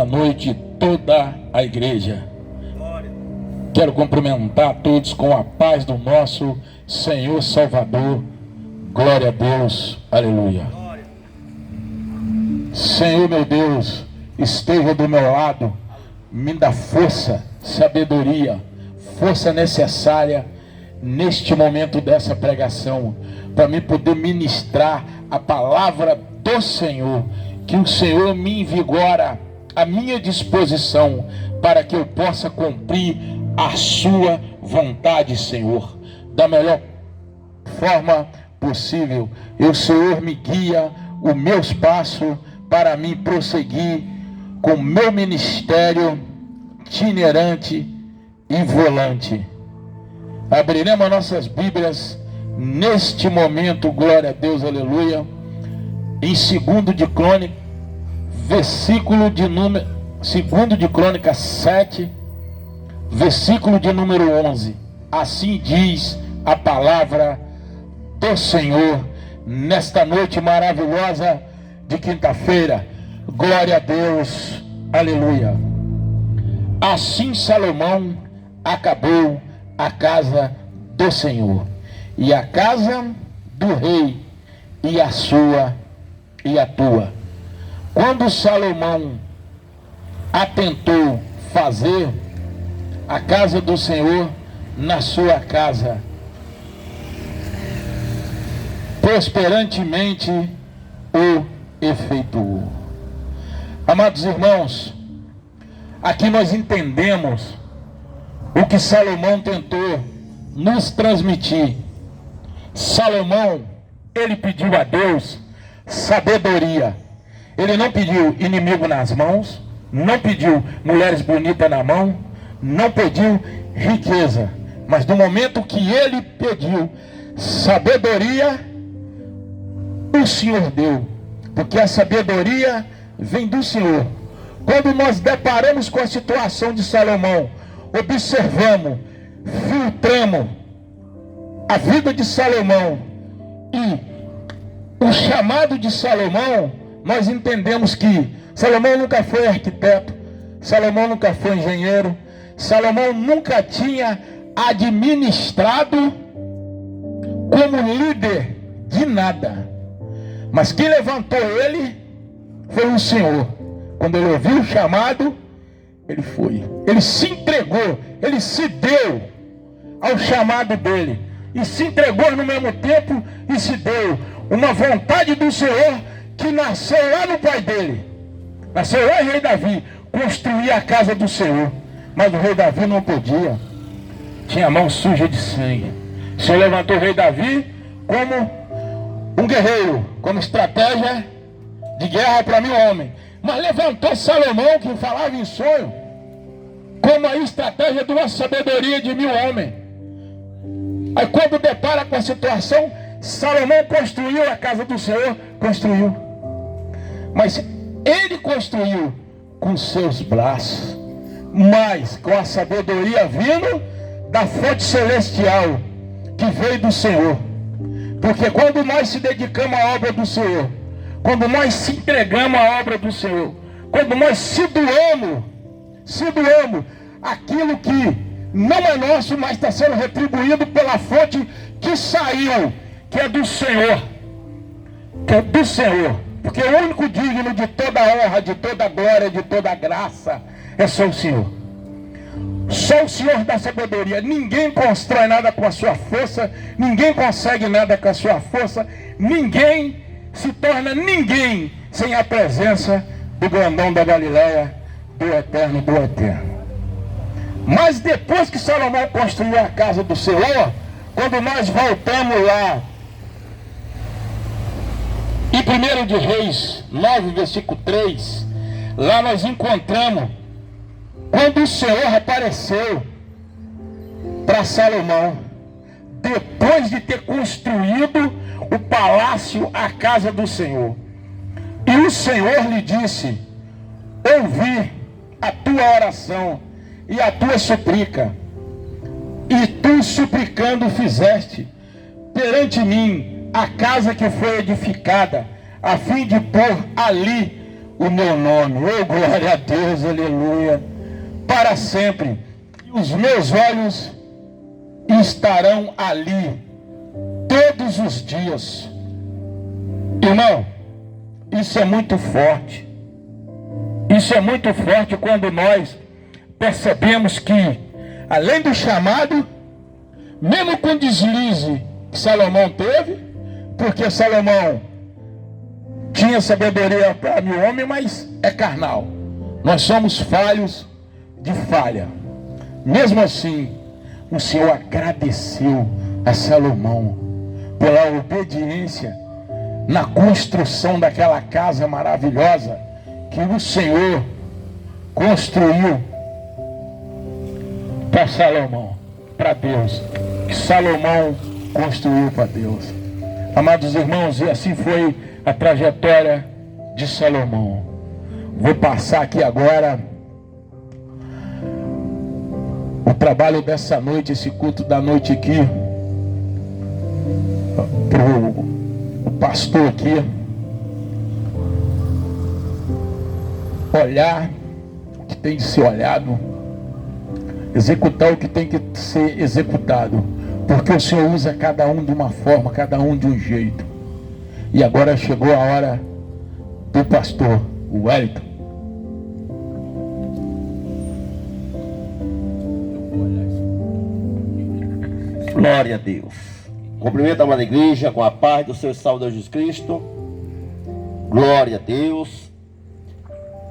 boa noite toda a igreja. Quero cumprimentar a todos com a paz do nosso Senhor Salvador. Glória a Deus, aleluia. Senhor meu Deus, esteja do meu lado, me dá força, sabedoria, força necessária neste momento dessa pregação, para mim poder ministrar a palavra do Senhor, que o Senhor me invigora à minha disposição, para que eu possa cumprir a sua vontade, Senhor, da melhor forma possível. O Senhor me guia os meus passos para mim prosseguir com o meu ministério itinerante e volante. Abriremos nossas Bíblias neste momento, glória a Deus, aleluia, em 2 de Crônica, versículo de número 2 de Crônica 7, versículo de número 11. Assim diz a palavra do Senhor nesta noite maravilhosa de quinta-feira. Glória a Deus, aleluia. Assim Salomão acabou a casa do Senhor e a casa do rei, e a sua e a tua. Quando Salomão atentou fazer a casa do Senhor, na sua casa prosperantemente o efetuou. Amados irmãos, aqui nós entendemos o que Salomão tentou nos transmitir. Salomão, ele pediu a Deus sabedoria. Ele não pediu inimigo nas mãos, não pediu mulheres bonitas na mão, não pediu riqueza, mas no momento que ele pediu sabedoria, o Senhor deu, porque a sabedoria vem do Senhor. Quando nós deparamos com a situação de Salomão, observamos, filtramos a vida de Salomão e o chamado de Salomão, nós entendemos que Salomão nunca foi arquiteto, Salomão nunca foi engenheiro, Salomão nunca tinha administrado como líder de nada, mas quem levantou ele foi o Senhor. Quando ele ouviu o chamado, ele foi, ele se entregou, ele se deu ao chamado dele, e se entregou no mesmo tempo e se deu uma vontade do Senhor que nasceu lá no pai dele, nasceu lá em rei Davi, construir a casa do Senhor. Mas o rei Davi não podia, tinha a mão suja de sangue. O Senhor levantou o rei Davi como um guerreiro, como estratégia de guerra para 1000 homens, mas levantou Salomão, que falava em sonho, como a estratégia de uma sabedoria de 1000 homens. Aí quando depara com a situação, Salomão construiu a casa do Senhor, construiu, mas ele construiu com seus braços, mas com a sabedoria vindo da fonte celestial que veio do Senhor. Porque quando nós se dedicamos à obra do Senhor, quando nós se entregamos à obra do Senhor, quando nós se doamos aquilo que não é nosso, mas está sendo retribuído pela fonte que saiu, que é do Senhor, porque o único digno de toda honra, de toda glória, de toda graça é só o Senhor. Só o Senhor dá sabedoria. Ninguém constrói nada com a sua força, ninguém consegue nada com a sua força, ninguém se torna ninguém sem a presença do grandão da Galileia, do eterno do eterno. Mas depois que Salomão construiu a casa do Senhor, quando nós voltamos lá em 1 de Reis 9, versículo 3, lá nós encontramos quando o Senhor apareceu para Salomão, depois de ter construído o palácio, a casa do Senhor. E o Senhor lhe disse: ouvi a tua oração e a tua súplica, e tu suplicando fizeste perante mim a casa que foi edificada, a fim de pôr ali o meu nome. Oh, glória a Deus, aleluia. Para sempre. Os meus olhos estarão ali todos os dias. Irmão, isso é muito forte. Isso é muito forte quando nós percebemos que, além do chamado, mesmo com o deslize que Salomão teve, porque Salomão tinha sabedoria para mil homens, mas é carnal. Nós somos falhos de falha. Mesmo assim, o Senhor agradeceu a Salomão pela obediência na construção daquela casa maravilhosa que o Senhor construiu para Salomão, para Deus, que Salomão construiu para Deus. Amados irmãos, e assim foi a trajetória de Salomão. Vou passar aqui agora o trabalho dessa noite, esse culto da noite aqui, para o pastor aqui olhar o que tem de ser olhado, executar o que tem que ser executado, porque o Senhor usa cada um de uma forma, cada um de um jeito. E agora chegou a hora do pastor, o Wellington. Glória a Deus. Cumprimento a amada igreja com a paz do Senhor e Salvador Jesus Cristo. Glória a Deus.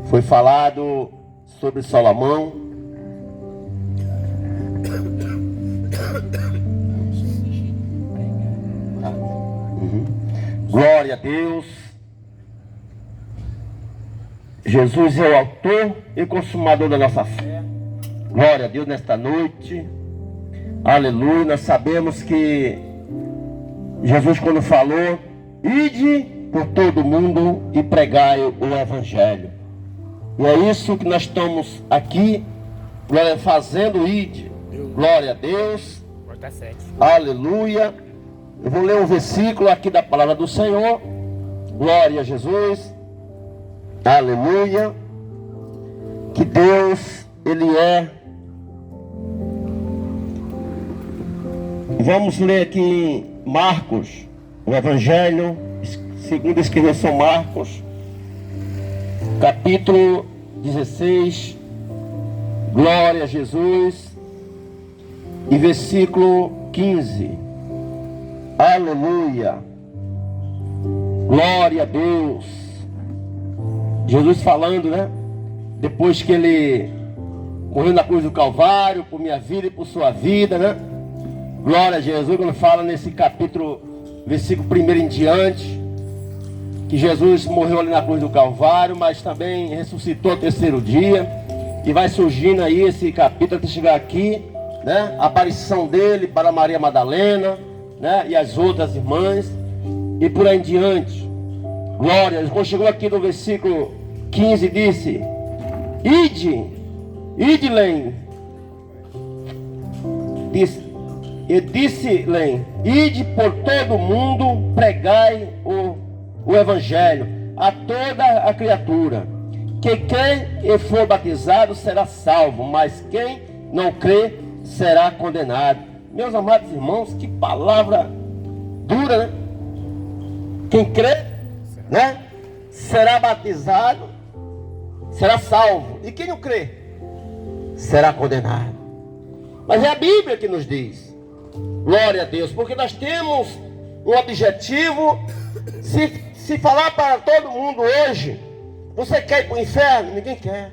Foi falado sobre Salomão. Glória a Deus. Jesus é o autor e consumador da nossa fé. Glória a Deus nesta noite. Aleluia. Nós sabemos que Jesus, quando falou, ide por todo mundo e pregai o Evangelho. E é isso que nós estamos aqui fazendo, ide. Glória a Deus. Aleluia. Eu vou ler um versículo aqui da palavra do Senhor. Glória a Jesus. Aleluia. Que Deus, Ele é. Vamos ler aqui em Marcos, o Evangelho, segundo escreveu São Marcos, capítulo 16, glória a Jesus, e versículo 15, aleluia, glória a Deus. Jesus falando, né? Depois que Ele morreu na cruz do Calvário, por minha vida e por sua vida, né? Glória a Jesus, quando fala nesse capítulo, versículo 1 em diante, que Jesus morreu ali na cruz do Calvário, mas também ressuscitou ao terceiro dia, e vai surgindo aí esse capítulo até chegar aqui, né? A aparição dele para Maria Madalena, né? E as outras irmãs, e por aí em diante. Glória a Deus. Quando chegou aqui no versículo 15, disse: ide-lhe, disse-lhe, ide por todo mundo, pregai o Evangelho a toda a criatura. Que quem for batizado será salvo, mas quem não crê será condenado. Meus amados irmãos, que palavra dura, né? Quem crê, né, será batizado, será salvo, e quem não crê será condenado. Mas é a Bíblia que nos diz. Glória a Deus, porque nós temos um objetivo. Se falar para todo mundo hoje, você quer ir para o inferno? Ninguém quer.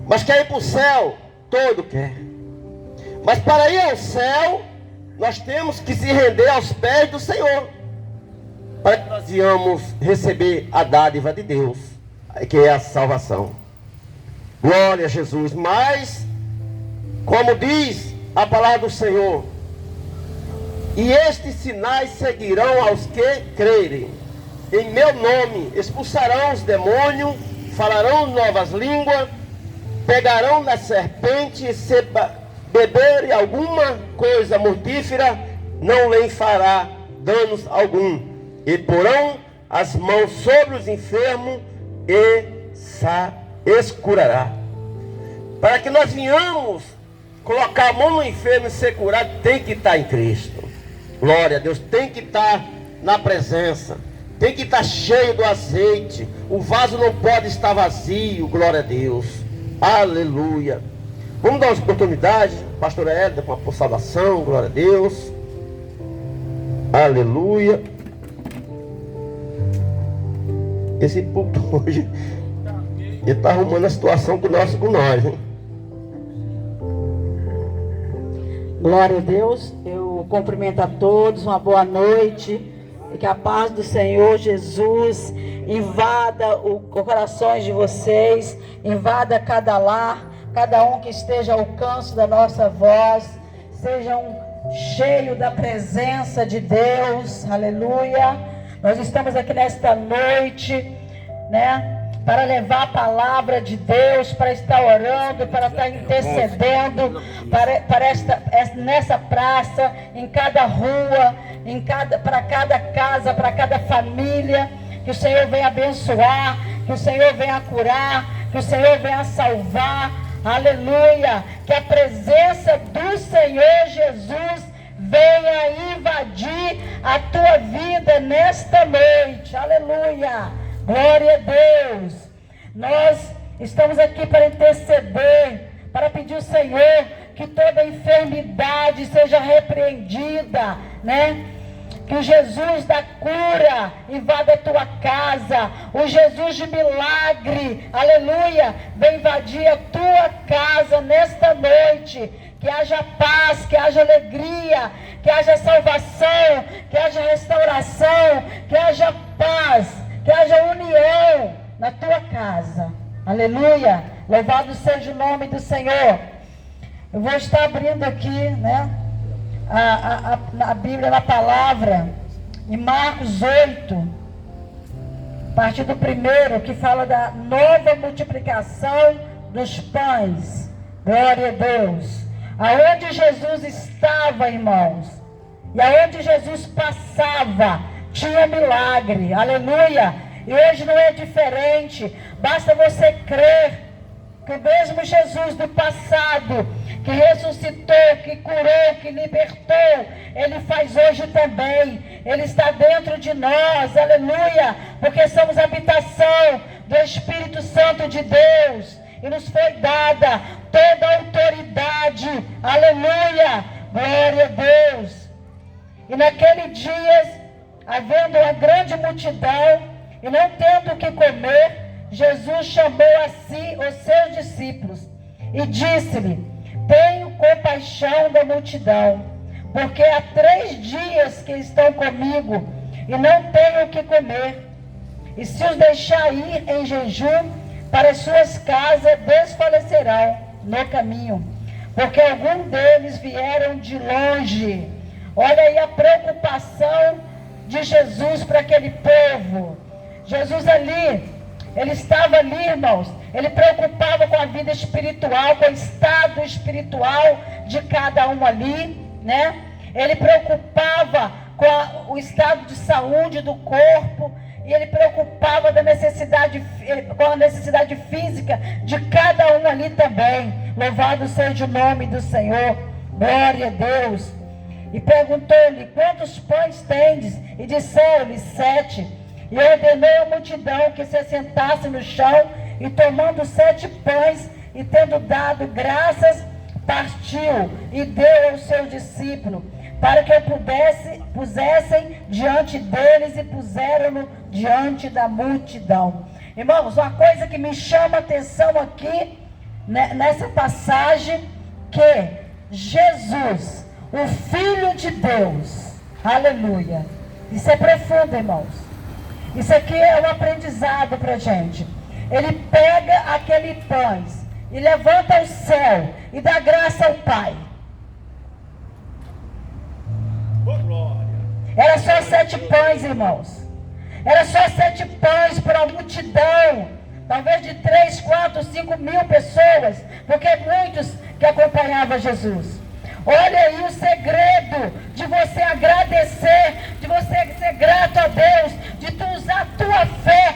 Mas quer ir para o céu? Todo quer. Mas para ir ao céu, nós temos que se render aos pés do Senhor, para que nós venhamos receber a dádiva de Deus, que é a salvação. Glória a Jesus. Mas, como diz a palavra do Senhor, e estes sinais seguirão aos que crerem. Em meu nome expulsarão os demônios, falarão novas línguas, pegarão na serpente, se beberem alguma coisa mortífera, não lhes fará danos algum. E porão as mãos sobre os enfermos e os curará. Para que nós venhamos colocar a mão no enfermo e ser curado, tem que estar em Cristo. Glória a Deus, tem que estar na presença, tem que estar cheio do azeite. O vaso não pode estar vazio, glória a Deus. Aleluia. Vamos dar uma oportunidade, pastora Hélida, com a salvação, glória a Deus. Aleluia. Esse púlpito hoje, ele está arrumando a situação com nós, hein? Glória a Deus. Eu cumprimento a todos, uma boa noite. E que a paz do Senhor Jesus invada os corações de vocês, invada cada lar, cada um que esteja ao alcance da nossa voz, sejam cheios da presença de Deus, aleluia. Nós estamos aqui nesta noite, para levar a palavra de Deus, para estar orando, para estar intercedendo, nessa praça, em cada rua, para cada casa, para cada família. Que o Senhor venha abençoar, que o Senhor venha curar, que o Senhor venha salvar, aleluia. Que a presença do Senhor Jesus venha invadir a tua vida nesta noite, aleluia. Glória a Deus. Nós estamos aqui para interceder, para pedir ao Senhor que toda enfermidade seja repreendida, Que o Jesus da cura invada a tua casa, o Jesus de milagre, aleluia, vem invadir a tua casa nesta noite. Que haja paz, que haja alegria, que haja salvação, que haja restauração, que haja paz, que haja união na tua casa, aleluia. Louvado seja o nome do Senhor. Eu vou estar abrindo aqui, a Bíblia, na palavra, em Marcos 8, a partir do 1, que fala da nova multiplicação dos pães. Glória a Deus. Aonde Jesus estava, irmãos, e aonde Jesus passava, tinha milagre, aleluia. E hoje não é diferente. Basta você crer que o mesmo Jesus do passado, que ressuscitou, que curou, que libertou, Ele faz hoje também. Ele está dentro de nós, aleluia, porque somos habitação do Espírito Santo de Deus, e nos foi dada toda a autoridade, aleluia, glória a Deus. E naquele dia, havendo uma grande multidão, e não tendo o que comer, Jesus chamou a si os seus discípulos, e disse-lhe: tenho compaixão da multidão, porque há 3 dias que estão comigo, e não tenho o que comer. E se os deixar ir em jejum para as suas casas, desfalecerão no caminho, porque alguns deles vieram de longe. Olha aí a preocupação de Jesus para aquele povo. Jesus ali, Ele estava ali, irmãos, Ele preocupava com a vida espiritual, com o estado espiritual de cada um ali, Ele preocupava com o estado de saúde do corpo, e Ele preocupava com a necessidade física de cada um ali também. Louvado seja o nome do Senhor, glória a Deus. E perguntou-lhe: quantos pães tendes? E disseram-lhe: 7. E ordenou a multidão que se assentasse no chão, e tomando 7 pães, e tendo dado graças, partiu e deu aos seus discípulos, para que pusessem diante deles, e puseram-no diante da multidão. Irmãos, uma coisa que me chama a atenção aqui, nessa passagem, que Jesus, o Filho de Deus, aleluia, isso é profundo, irmãos. Isso aqui é um aprendizado para a gente. Ele pega aquele pães e levanta ao céu e dá graça ao Pai. Era só 7 pães, irmãos. Era só 7 pães para uma multidão, talvez de 3, 4, 5 mil pessoas, porque muitos que acompanhavam Jesus. Olha aí o segredo de você agradecer, de você ser grato a Deus, de tu usar a tua fé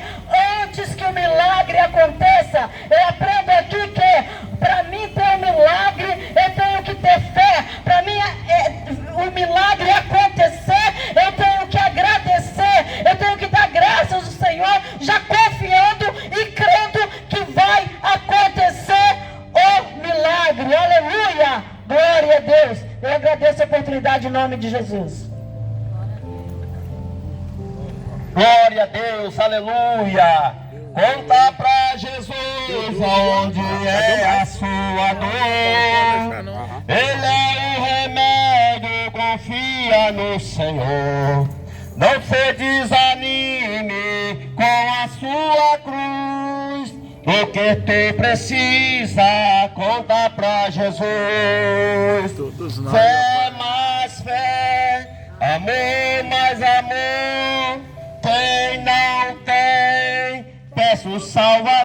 antes que o milagre aconteça. Eu aprendo aqui que para mim ter um milagre, eu tenho que ter fé. Para mim o milagre acontecer, eu tenho que agradecer, eu tenho que dar graças ao Senhor, já confiando e crendo que vai acontecer o milagre. Aleluia! Glória a Deus. Eu agradeço a oportunidade em nome de Jesus. Glória a Deus, aleluia. Conta pra Jesus onde é a sua dor. Ele é o remédio, confia no Senhor. Não se desanime com a sua cruz. O que tu precisa, conta pra Jesus. Fé mais fé, amor mais amor. Quem não tem, peço salvação.